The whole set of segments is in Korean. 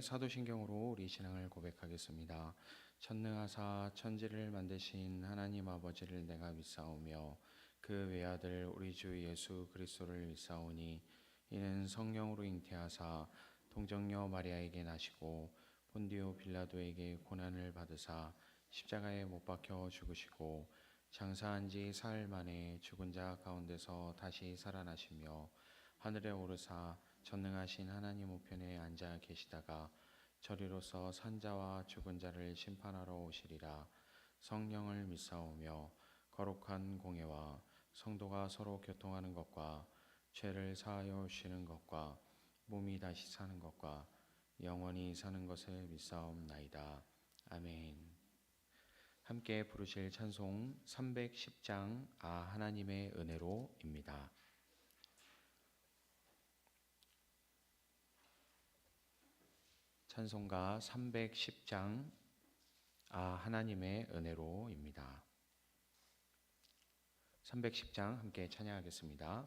사도신경으로 우리 신앙을 고백하겠습니다. 전능하사 천지를 만드신 하나님 아버지를 내가 믿사오며 그 외아들 우리 주 예수 그리스도를 믿사오니 이는 성령으로 잉태하사 동정녀 마리아에게 나시고 본디오 빌라도에게 고난을 받으사 십자가에 못 박혀 죽으시고 장사한 지 사흘 만에 죽은 자 가운데서 다시 살아나시며 하늘에 오르사 전능하신 하나님 우편에 앉아 계시다가 저리로서 산자와 죽은 자를 심판하러 오시리라. 성령을 믿사오며 거룩한 공예와 성도가 서로 교통하는 것과 죄를 사하여 주시는 것과 몸이 다시 사는 것과 영원히 사는 것을 믿사옵나이다. 아멘. 함께 부르실 찬송 310장 아 하나님의 은혜로입니다. 찬송가 310장 아 하나님의 은혜로입니다. 310장 함께 찬양하겠습니다.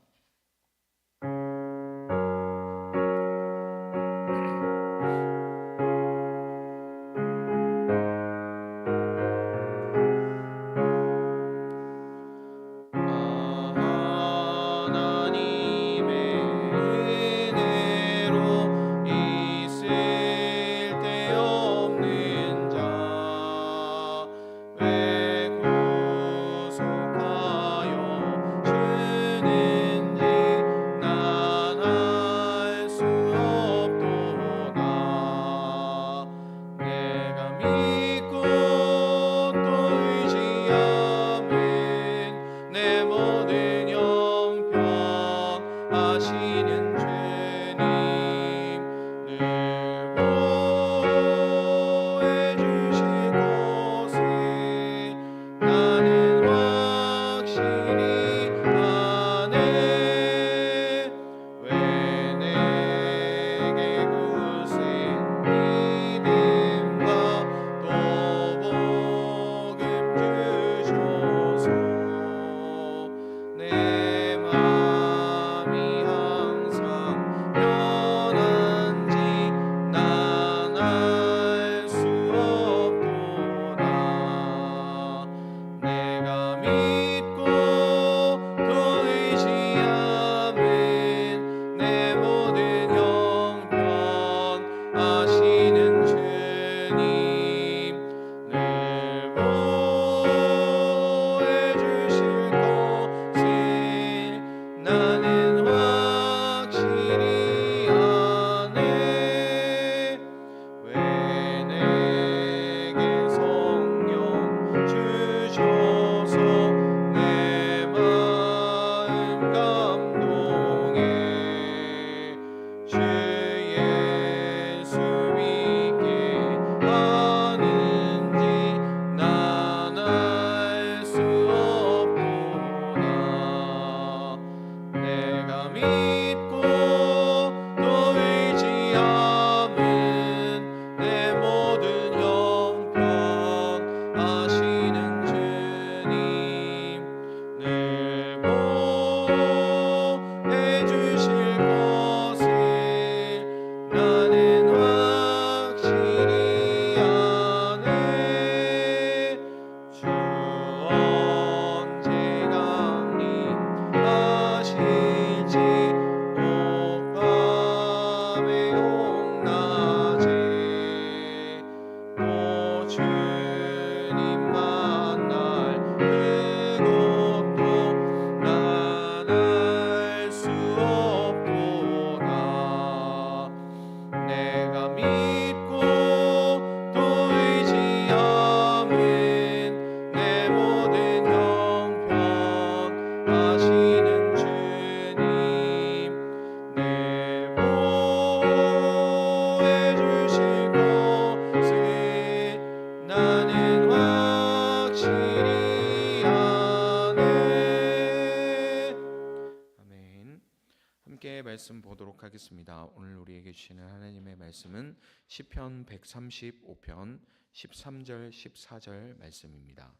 말씀 보도록 하겠습니다. 오늘 우리에게 주시는 하나님의 말씀은 시편 135편 13절 14절 말씀입니다.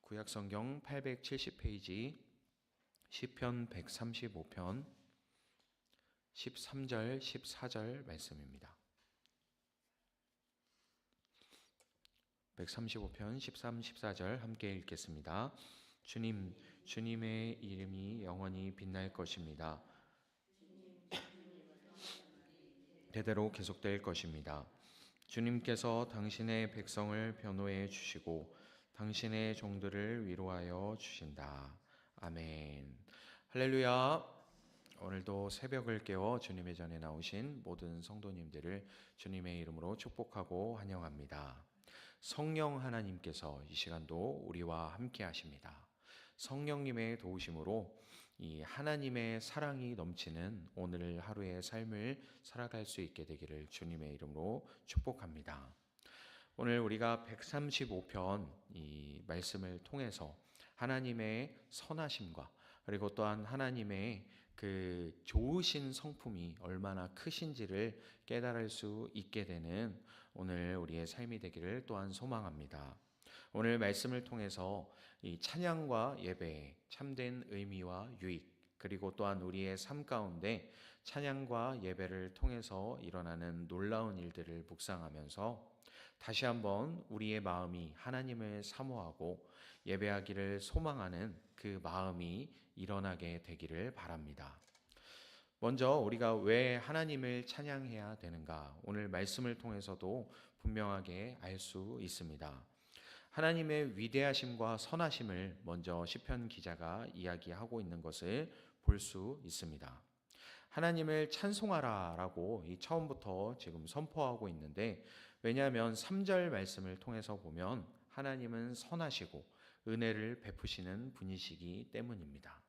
구약성경 870페이지 시편 135편 13절, 14절 말씀입니다. 135편 13, 14절 함께 읽겠습니다. 주님, 주님의 이름이 영원히 빛날 것입니다. 대대로 계속될 것입니다. 주님께서 당신의 백성을 변호해 주시고 당신의 종들을 위로하여 주신다. 아멘. 할렐루야. 오늘도 새벽을 깨워 주님의 전에 나오신 모든 성도님들을 주님의 이름으로 축복하고 환영합니다. 성령 하나님께서 이 시간도 우리와 함께 하십니다. 성령님의 도우심으로 이 하나님의 사랑이 넘치는 오늘 하루의 삶을 살아갈 수 있게 되기를 주님의 이름으로 축복합니다. 오늘 우리가 135편 이 말씀을 통해서 하나님의 선하심과 그리고 또한 하나님의 그 좋으신 성품이 얼마나 크신지를 깨달을 수 있게 되는 오늘 우리의 삶이 되기를 또한 소망합니다. 오늘 말씀을 통해서 이 찬양과 예배의 참된 의미와 유익, 그리고 또한 우리의 삶 가운데 찬양과 예배를 통해서 일어나는 놀라운 일들을 묵상하면서 다시 한번 우리의 마음이 하나님을 사모하고 예배하기를 소망하는 그 마음이 일어나게 되기를 바랍니다. 먼저 우리가 왜 하나님을 찬양해야 되는가? 오늘 말씀을 통해서도 분명하게 알 수 있습니다. 하나님의 위대하심과 선하심을 먼저 시편 기자가 이야기하고 있는 것을 볼 수 있습니다. 하나님을 찬송하라라고 처음부터 지금 선포하고 있는데, 왜냐하면 3절 말씀을 통해서 보면 하나님은 선하시고 은혜를 베푸시는 분이시기 때문입니다.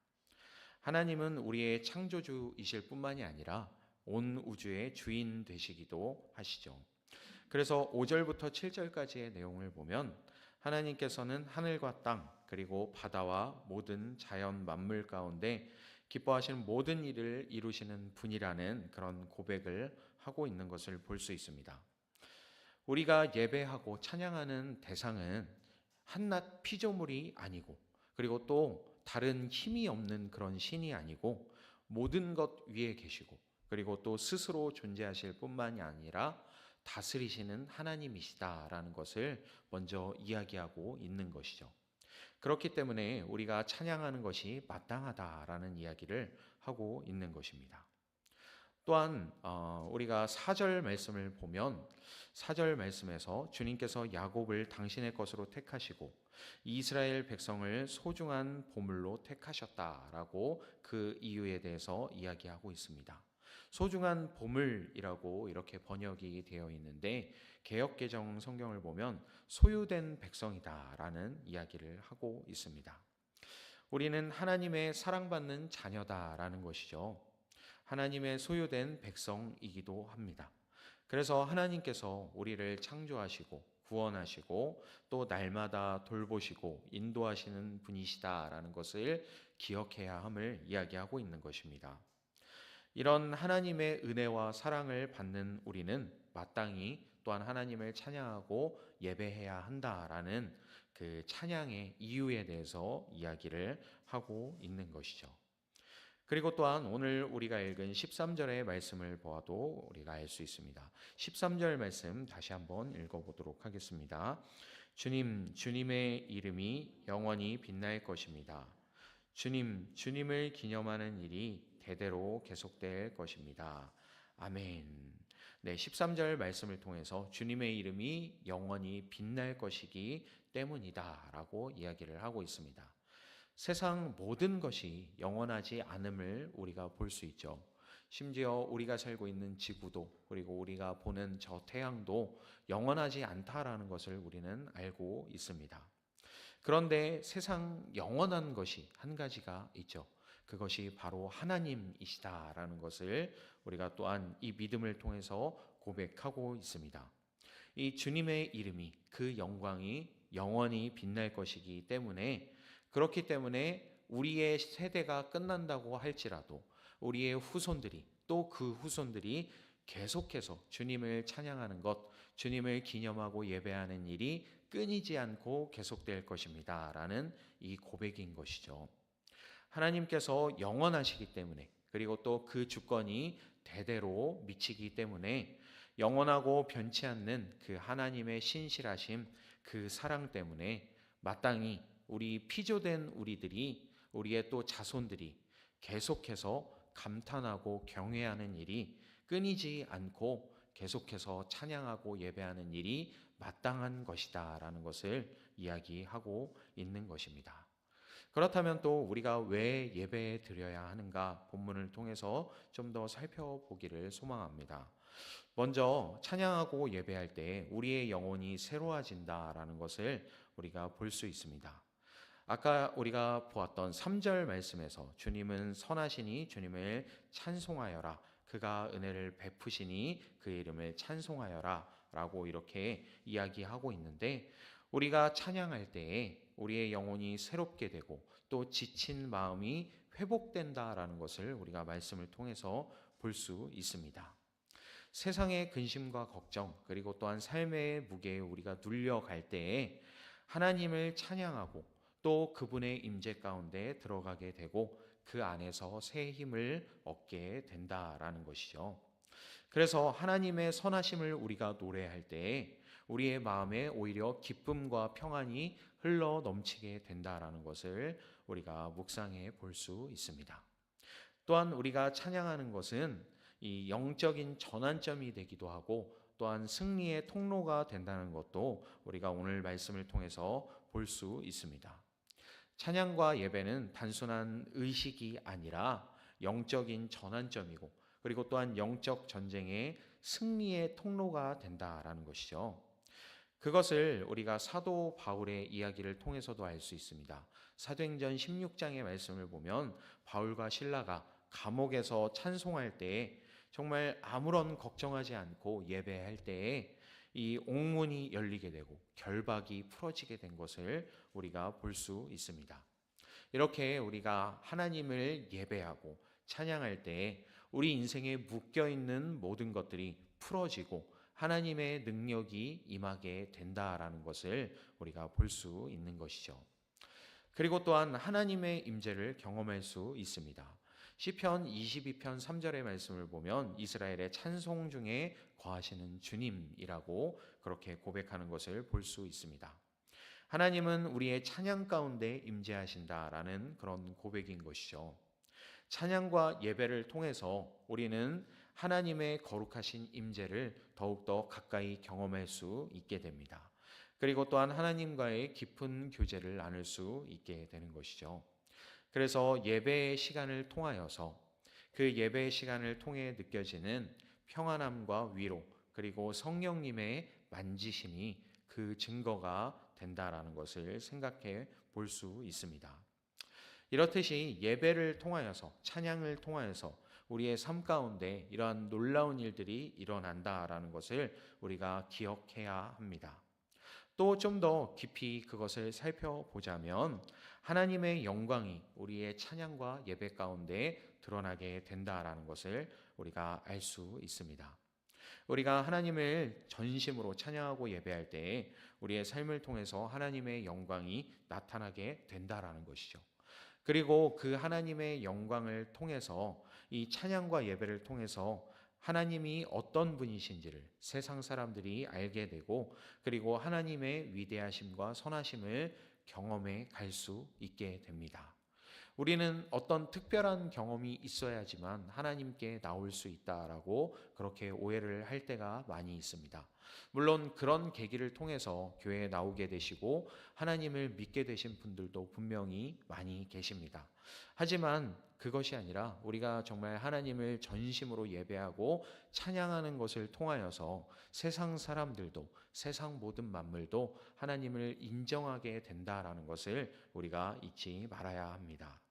하나님은 우리의 창조주이실 뿐만이 아니라 온 우주의 주인 되시기도 하시죠. 그래서 5절부터 7절까지의 내용을 보면 하나님께서는 하늘과 땅 그리고 바다와 모든 자연 만물 가운데 기뻐하시는 모든 일을 이루시는 분이라는 그런 고백을 하고 있는 것을 볼 수 있습니다. 우리가 예배하고 찬양하는 대상은 한낱 피조물이 아니고, 그리고 또 다른 힘이 없는 그런 신이 아니고 모든 것 위에 계시고, 그리고 또 스스로 존재하실 뿐만이 아니라 다스리시는 하나님이시다라는 것을 먼저 이야기하고 있는 것이죠. 그렇기 때문에 우리가 찬양하는 것이 마땅하다라는 이야기를 하고 있는 것입니다. 또한 우리가 4절 말씀을 보면 4절 말씀에서 주님께서 야곱을 당신의 것으로 택하시고 이스라엘 백성을 소중한 보물로 택하셨다라고 그 이유에 대해서 이야기하고 있습니다. 소중한 보물이라고 이렇게 번역이 되어 있는데 개역개정 성경을 보면 소유된 백성이다라는 이야기를 하고 있습니다. 우리는 하나님의 사랑받는 자녀다라는 것이죠. 하나님의 소유된 백성이기도 합니다. 그래서 하나님께서 우리를 창조하시고 구원하시고 또 날마다 돌보시고 인도하시는 분이시다라는 것을 기억해야 함을 이야기하고 있는 것입니다. 이런 하나님의 은혜와 사랑을 받는 우리는 마땅히 또한 하나님을 찬양하고 예배해야 한다라는 그 찬양의 이유에 대해서 이야기를 하고 있는 것이죠. 그리고 또한 오늘 우리가 읽은 13절의 말씀을 보아도 우리가 알 수 있습니다. 13절 말씀 다시 한번 읽어보도록 하겠습니다. 주님, 주님의 이름이 영원히 빛날 것입니다. 주님, 주님을 기념하는 일이 대대로 계속될 것입니다. 아멘. 네, 13절 말씀을 통해서 주님의 이름이 영원히 빛날 것이기 때문이다라고 이야기를 하고 있습니다. 세상 모든 것이 영원하지 않음을 우리가 볼 수 있죠. 심지어 우리가 살고 있는 지구도 그리고 우리가 보는 저 태양도 영원하지 않다라는 것을 우리는 알고 있습니다. 그런데 세상 영원한 것이 한 가지가 있죠. 그것이 바로 하나님이시다라는 것을 우리가 또한 이 믿음을 통해서 고백하고 있습니다. 이 주님의 이름이 그 영광이 영원히 빛날 것이기 때문에, 그렇기 때문에 우리의 세대가 끝난다고 할지라도 우리의 후손들이 또 그 후손들이 계속해서 주님을 찬양하는 것, 주님을 기념하고 예배하는 일이 끊이지 않고 계속될 것입니다 라는 이 고백인 것이죠. 하나님께서 영원하시기 때문에, 그리고 또 그 주권이 대대로 미치기 때문에 영원하고 변치 않는 그 하나님의 신실하심, 그 사랑 때문에 마땅히 우리 피조된 우리들이, 우리의 또 자손들이 계속해서 감탄하고 경외하는 일이 끊이지 않고 계속해서 찬양하고 예배하는 일이 마땅한 것이다라는 것을 이야기하고 있는 것입니다. 그렇다면 또 우리가 왜 예배에 드려야 하는가 본문을 통해서 좀 더 살펴보기를 소망합니다. 먼저 찬양하고 예배할 때 우리의 영혼이 새로워진다라는 것을 우리가 볼 수 있습니다. 아까 우리가 보았던 3절 말씀에서 주님은 선하시니 주님을 찬송하여라. 그가 은혜를 베푸시니 그의 이름을 찬송하여라. 라고 이렇게 이야기하고 있는데, 우리가 찬양할 때에 우리의 영혼이 새롭게 되고 또 지친 마음이 회복된다라는 것을 우리가 말씀을 통해서 볼 수 있습니다. 세상의 근심과 걱정, 그리고 또한 삶의 무게에 우리가 눌려갈 때에 하나님을 찬양하고 또 그분의 임재 가운데 들어가게 되고 그 안에서 새 힘을 얻게 된다라는 것이죠. 그래서 하나님의 선하심을 우리가 노래할 때에 우리의 마음에 오히려 기쁨과 평안이 흘러 넘치게 된다라는 것을 우리가 묵상해 볼 수 있습니다. 또한 우리가 찬양하는 것은 이 영적인 전환점이 되기도 하고 또한 승리의 통로가 된다는 것도 우리가 오늘 말씀을 통해서 볼 수 있습니다. 찬양과 예배는 단순한 의식이 아니라 영적인 전환점이고, 그리고 또한 영적 전쟁의 승리의 통로가 된다라는 것이죠. 그것을 우리가 사도 바울의 이야기를 통해서도 알 수 있습니다. 사도행전 16장의 말씀을 보면 바울과 실라가 감옥에서 찬송할 때에 정말 아무런 걱정하지 않고 예배할 때에 이 옥문이 열리게 되고 결박이 풀어지게 된 것을 우리가 볼 수 있습니다. 이렇게 우리가 하나님을 예배하고 찬양할 때에 우리 인생에 묶여있는 모든 것들이 풀어지고 하나님의 능력이 임하게 된다라는 것을 우리가 볼 수 있는 것이죠. 그리고 또한 하나님의 임재를 경험할 수 있습니다. 시편 22편 3절의 말씀을 보면 이스라엘의 찬송 중에 거하시는 주님이라고 그렇게 고백하는 것을 볼 수 있습니다. 하나님은 우리의 찬양 가운데 임재하신다라는 그런 고백인 것이죠. 찬양과 예배를 통해서 우리는 하나님의 거룩하신 임재를 더욱더 가까이 경험할 수 있게 됩니다. 그리고 또한 하나님과의 깊은 교제를 나눌 수 있게 되는 것이죠. 그래서 예배의 시간을 통하여서 그 예배의 시간을 통해 느껴지는 평안함과 위로, 그리고 성령님의 만지심이 그 증거가 된다라는 것을 생각해 볼 수 있습니다. 이렇듯이 예배를 통하여서, 찬양을 통하여서 우리의 삶 가운데 이러한 놀라운 일들이 일어난다라는 것을 우리가 기억해야 합니다. 또 좀 더 깊이 그것을 살펴보자면 하나님의 영광이 우리의 찬양과 예배 가운데 드러나게 된다라는 것을 우리가 알 수 있습니다. 우리가 하나님을 전심으로 찬양하고 예배할 때 우리의 삶을 통해서 하나님의 영광이 나타나게 된다라는 것이죠. 그리고 그 하나님의 영광을 통해서, 이 찬양과 예배를 통해서 하나님이 어떤 분이신지를 세상 사람들이 알게 되고, 그리고 하나님의 위대하심과 선하심을 경험해 갈 수 있게 됩니다. 우리는 어떤 특별한 경험이 있어야지만 하나님께 나올 수 있다라고 그렇게 오해를 할 때가 많이 있습니다. 물론 그런 계기를 통해서 교회에 나오게 되시고 하나님을 믿게 되신 분들도 분명히 많이 계십니다. 하지만 그것이 아니라 우리가 정말 하나님을 전심으로 예배하고 찬양하는 것을 통하여서 세상 사람들도, 세상 모든 만물도 하나님을 인정하게 된다라는 것을 우리가 잊지 말아야 합니다.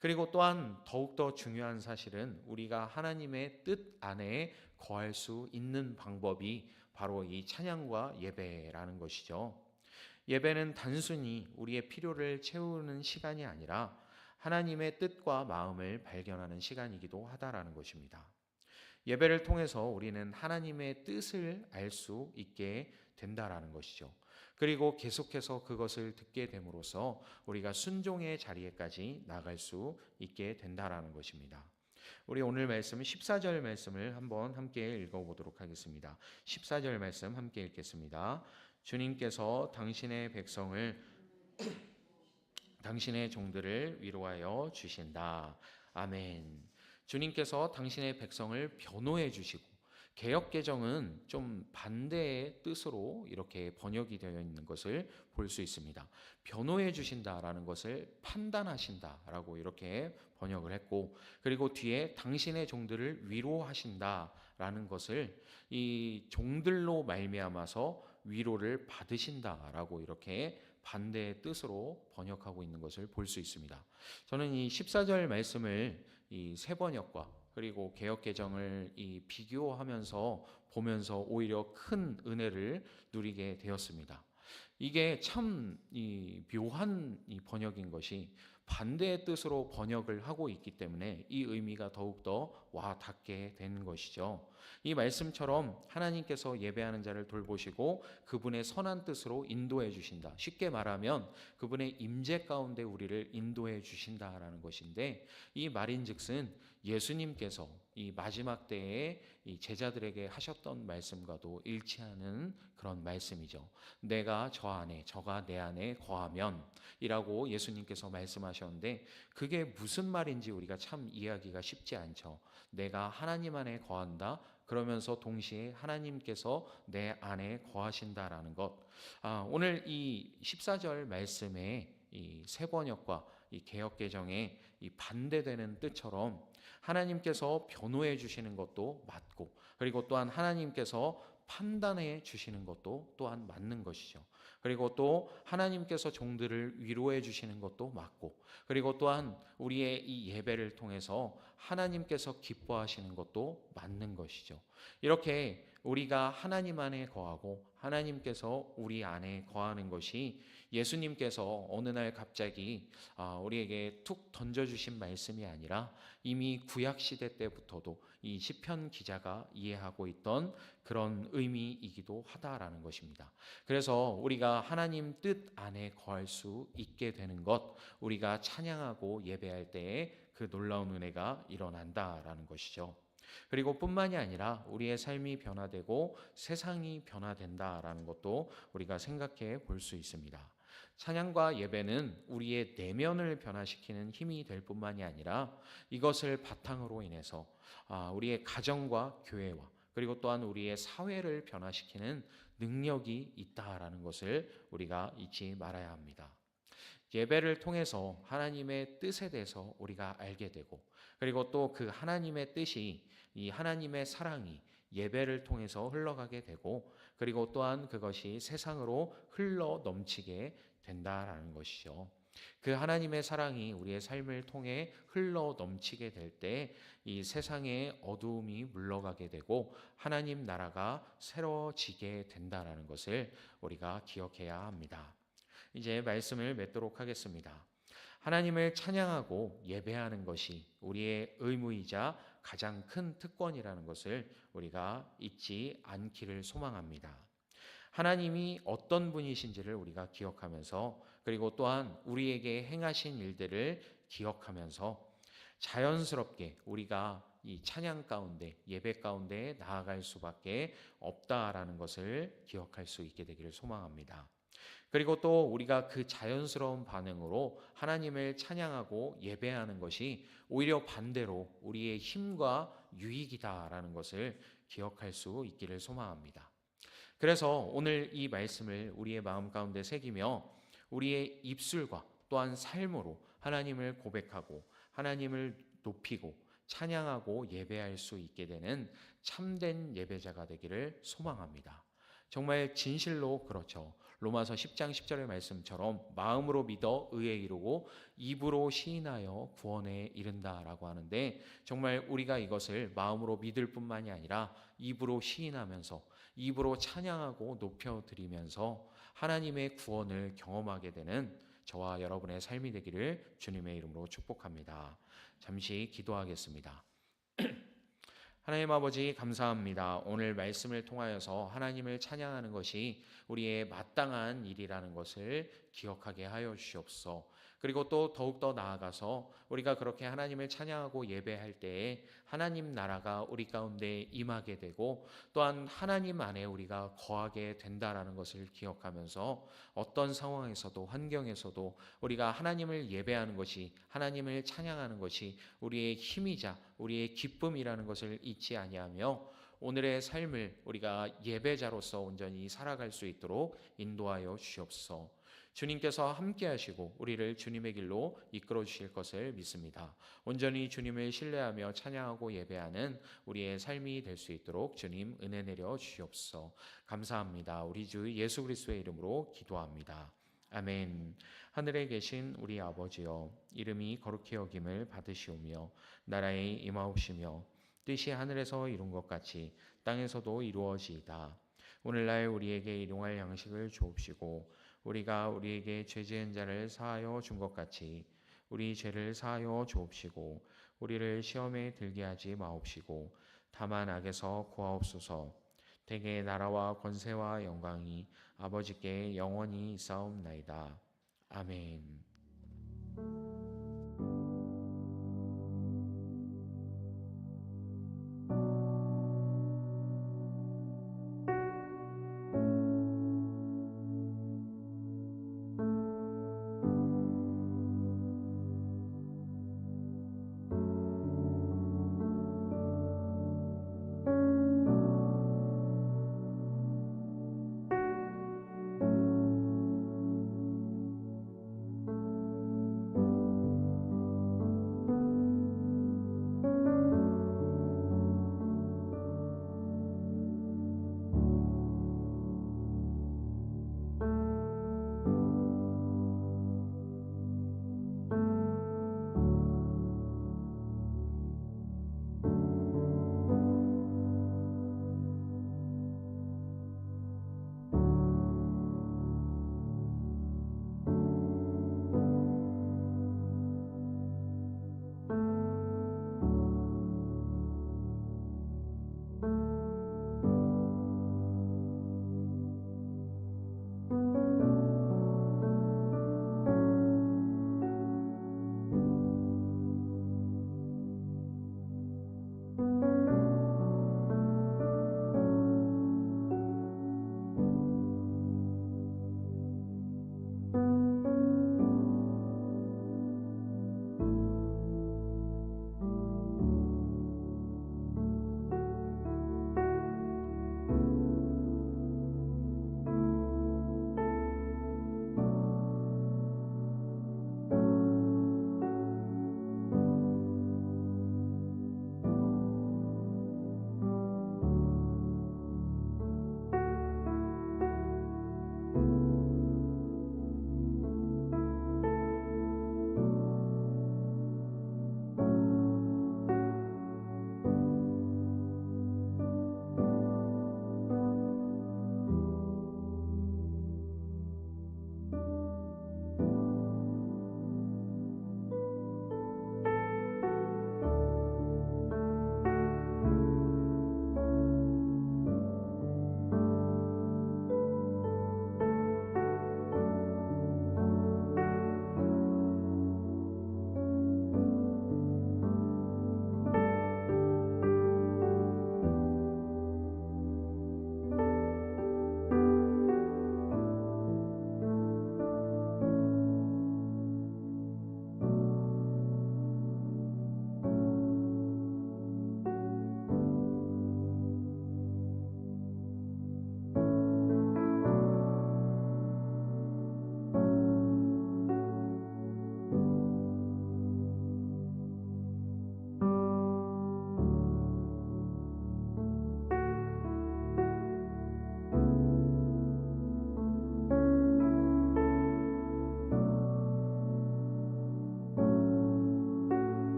그리고 또한 더욱더 중요한 사실은 우리가 하나님의 뜻 안에 거할 수 있는 방법이 바로 이 찬양과 예배라는 것이죠. 예배는 단순히 우리의 필요를 채우는 시간이 아니라 하나님의 뜻과 마음을 발견하는 시간이기도 하다라는 것입니다. 예배를 통해서 우리는 하나님의 뜻을 알 수 있게 된다라는 것이죠. 그리고 계속해서 그것을 듣게 됨으로써 우리가 순종의 자리에까지 나갈 수 있게 된다라는 것입니다. 우리 오늘 말씀은 14절 말씀을 한번 함께 읽어보도록 하겠습니다. 14절 말씀 함께 읽겠습니다. 주님께서 당신의 백성을 당신의 종들을 위로하여 주신다. 아멘. 주님께서 당신의 백성을 변호해 주시고, 개역 개정은 좀 반대의 뜻으로 이렇게 번역이 되어 있는 것을 볼 수 있습니다. 변호해 주신다라는 것을 판단하신다라고 이렇게 번역을 했고, 그리고 뒤에 당신의 종들을 위로하신다라는 것을 이 종들로 말미암아서 위로를 받으신다라고 이렇게 반대의 뜻으로 번역하고 있는 것을 볼 수 있습니다. 저는 이 14절 말씀을 이 새 번역과 그리고 개역 개정을 이 비교하면서 보면서 오히려 큰 은혜를 누리게 되었습니다. 이게 참 이 묘한 이 번역인 것이 반대의 뜻으로 번역을 하고 있기 때문에 이 의미가 더욱더 와 닿게 되는 것이죠. 이 말씀처럼 하나님께서 예배하는 자를 돌보시고 그분의 선한 뜻으로 인도해 주신다. 쉽게 말하면 그분의 임재 가운데 우리를 인도해 주신다라는 것인데, 이 말인즉슨 예수님께서 이 마지막 때에 이 제자들에게 하셨던 말씀과도 일치하는 그런 말씀이죠. 내가 저 안에, 저가 내 안에 거하면 이라고 예수님께서 말씀하셨는데, 그게 무슨 말인지 우리가 참 이해하기가 쉽지 않죠. 내가 하나님 안에 거한다, 그러면서 동시에 하나님께서 내 안에 거하신다라는 것. 오늘 이 14절 말씀에 이 새 번역과 이 개역 개정의 이 반대되는 뜻처럼 하나님께서 변호해 주시는 것도 맞고, 그리고 또한 하나님께서 판단해 주시는 것도 또한 맞는 것이죠. 그리고 또 하나님께서 종들을 위로해 주시는 것도 맞고, 그리고 또한 우리의 이 예배를 통해서 하나님께서 기뻐하시는 것도 맞는 것이죠. 이렇게 우리가 하나님 안에 거하고 하나님께서 우리 안에 거하는 것이 예수님께서 어느 날 갑자기 우리에게 툭 던져주신 말씀이 아니라 이미 구약시대 때부터도 이 시편 기자가 이해하고 있던 그런 의미이기도 하다라는 것입니다. 그래서 우리가 하나님 뜻 안에 거할 수 있게 되는 것, 우리가 찬양하고 예배할 때에 그 놀라운 은혜가 일어난다라는 것이죠. 그리고 뿐만이 아니라 우리의 삶이 변화되고 세상이 변화된다라는 것도 우리가 생각해 볼 수 있습니다. 찬양과 예배는 우리의 내면을 변화시키는 힘이 될 뿐만이 아니라 이것을 바탕으로 인해서 우리의 가정과 교회와 그리고 또한 우리의 사회를 변화시키는 능력이 있다라는 것을 우리가 잊지 말아야 합니다. 예배를 통해서 하나님의 뜻에 대해서 우리가 알게 되고, 그리고 또 그 하나님의 뜻이, 이 하나님의 사랑이 예배를 통해서 흘러가게 되고, 그리고 또한 그것이 세상으로 흘러 넘치게 된다라는 것이죠. 그 하나님의 사랑이 우리의 삶을 통해 흘러 넘치게 될 때 이 세상의 어두움이 물러가게 되고 하나님 나라가 새로워지게 된다라는 것을 우리가 기억해야 합니다. 이제 말씀을 맺도록 하겠습니다. 하나님을 찬양하고 예배하는 것이 우리의 의무이자 가장 큰 특권이라는 것을 우리가 잊지 않기를 소망합니다. 하나님이 어떤 분이신지를 우리가 기억하면서, 그리고 또한 우리에게 행하신 일들을 기억하면서 자연스럽게 우리가 이 찬양 가운데, 예배 가운데 나아갈 수밖에 없다라는 것을 기억할 수 있게 되기를 소망합니다. 그리고 또 우리가 그 자연스러운 반응으로 하나님을 찬양하고 예배하는 것이 오히려 반대로 우리의 힘과 유익이다라는 것을 기억할 수 있기를 소망합니다. 그래서 오늘 이 말씀을 우리의 마음 가운데 새기며 우리의 입술과 또한 삶으로 하나님을 고백하고 하나님을 높이고 찬양하고 예배할 수 있게 되는 참된 예배자가 되기를 소망합니다. 정말 진실로 그렇죠. 로마서 10장 10절의 말씀처럼 마음으로 믿어 의에 이르고 입으로 시인하여 구원에 이른다라고 하는데, 정말 우리가 이것을 마음으로 믿을 뿐만이 아니라 입으로 시인하면서 입으로 찬양하고 높여드리면서 하나님의 구원을 경험하게 되는 저와 여러분의 삶이 되기를 주님의 이름으로 축복합니다. 잠시 기도하겠습니다. 하나님 아버지, 감사합니다. 오늘 말씀을 통하여서 하나님을 찬양하는 것이 우리의 마땅한 일이라는 것을 기억하게 하여 주시옵소서. 그리고 또 더욱더 나아가서 우리가 그렇게 하나님을 찬양하고 예배할 때에 하나님 나라가 우리 가운데 임하게 되고 또한 하나님 안에 우리가 거하게 된다라는 것을 기억하면서 어떤 상황에서도 환경에서도 우리가 하나님을 예배하는 것이, 하나님을 찬양하는 것이 우리의 힘이자 우리의 기쁨이라는 것을 잊지 아니하며 오늘의 삶을 우리가 예배자로서 온전히 살아갈 수 있도록 인도하여 주시옵소서. 주님께서 함께 하시고 우리를 주님의 길로 이끌어 주실 것을 믿습니다. 온전히 주님을 신뢰하며 찬양하고 예배하는 우리의 삶이 될 수 있도록 주님 은혜 내려 주시옵소서. 감사합니다. 우리 주 예수 그리스도의 이름으로 기도합니다. 아멘. 하늘에 계신 우리 아버지여, 이름이 거룩히 여김을 받으시오며 나라에 임하옵시며 뜻이 하늘에서 이룬 것 같이 땅에서도 이루어지이다. 오늘날 우리에게 일용할 양식을 주옵시고 우리가 우리에게 죄 지은 자를 사하여 준 것 같이 우리 죄를 사하여 주옵시고 우리를 시험에 들게 하지 마옵시고 다만 악에서 구하옵소서. 대개 나라와 권세와 영광이 아버지께 영원히 있사옵나이다. 아멘.